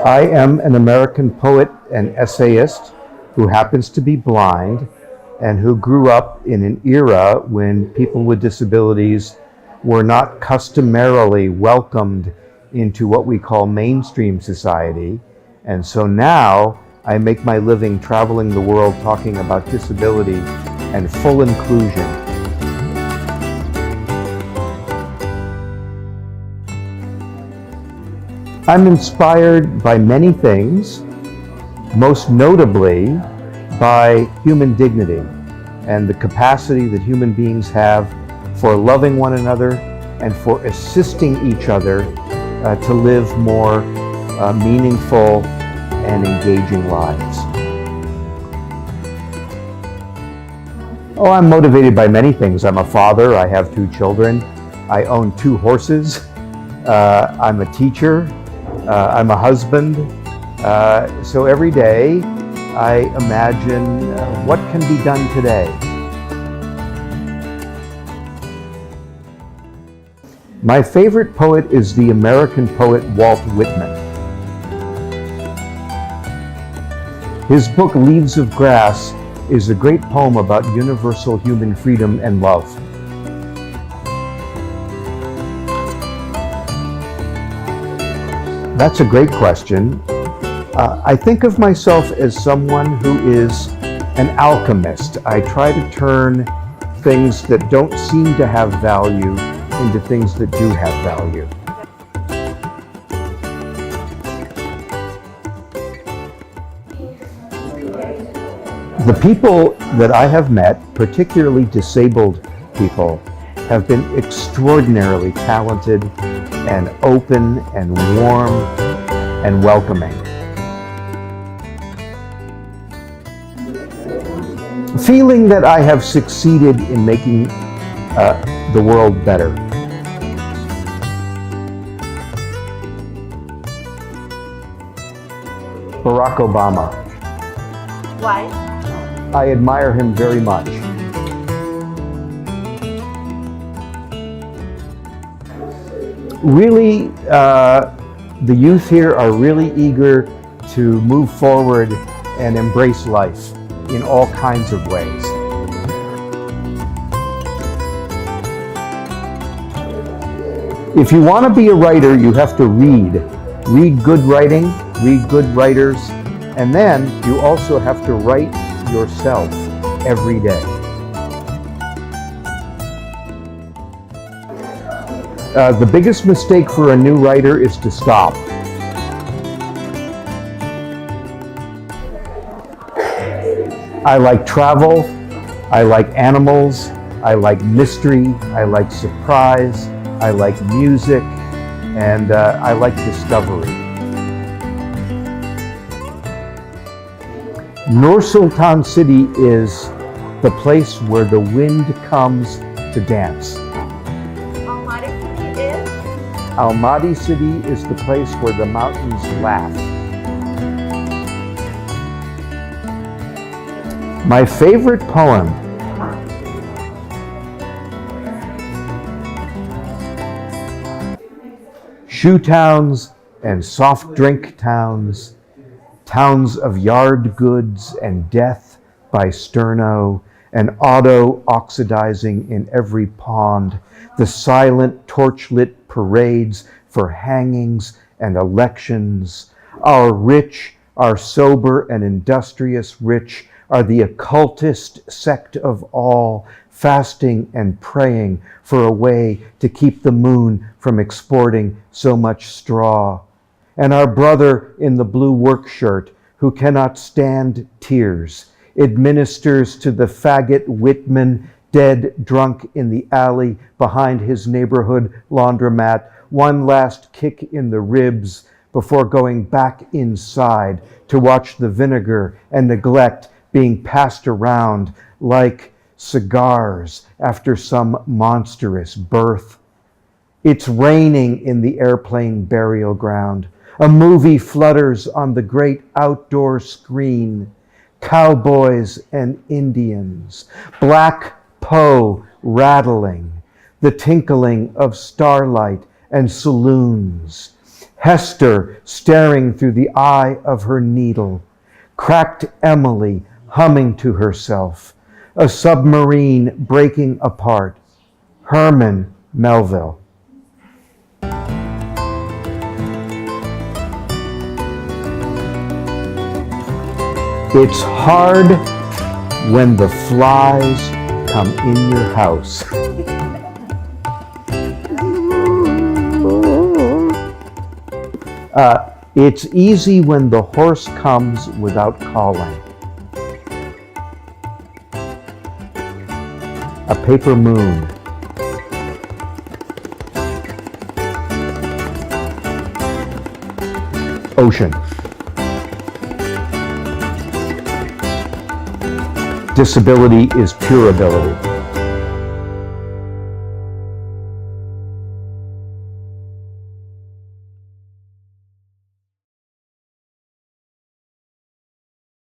I am an American poet and essayist who happens to be blind and who grew up in an era when people with disabilities were not customarily welcomed into what we call mainstream society. And so now I make my living traveling the world talking about disability and full inclusion. I'm inspired by many things, most notably by human dignity and the capacity that human beings have for loving one another and for assisting each other to live more meaningful and engaging lives. Oh, I'm motivated by many things. I'm a father, I have 2 children, I own 2 horses, I'm a teacher, I'm a husband, so every day I imagine what can be done today. My favorite poet is the American poet Walt Whitman. His book Leaves of Grass is a great poem about universal human freedom and love. That's a great question. I think of myself as someone who is an alchemist. I try to turn things that don't seem to have value into things that do have value. The people that I have met, particularly disabled people, have been extraordinarily talented and open and warm and welcoming. Feeling that I have succeeded in making the world better. Barack Obama. Why? I admire him very much. Really, the youth here are really eager to move forward and embrace life in all kinds of ways. If you want to be a writer, you have to read. Read good writing, read good writers, and then you also have to write yourself every day. The biggest mistake for a new writer is to stop. I like travel, I like animals, I like mystery, I like surprise, I like music, and I like discovery. Nur Sultan City is the place where the wind comes to dance. Almaty City is the place where the mountains laugh. My favorite poem shoe towns and soft drink towns, towns of yard goods and death by sterno, and auto oxidizing in every pond, the silent torch-lit parades for hangings and elections. Our rich, our sober and industrious rich are the occultist sect of all, fasting and praying for a way to keep the moon from exporting so much straw. And our brother in the blue work shirt, who cannot stand tears, administers to the faggot Whitman dead drunk in the alley behind his neighborhood laundromat one last kick in the ribs before going back inside to watch the vinegar and neglect being passed around like cigars after some monstrous birth. It's raining in the airplane burial ground. A movie flutters on the great outdoor screen. Cowboys and Indians, Black Poe rattling, the tinkling of starlight and saloons, Hester staring through the eye of her needle. Cracked Emily humming to herself. A submarine breaking apart. Herman Melville. It's hard when the flies come in your house. It's easy when the horse comes without calling. A paper moon. Ocean. Disability is pure ability.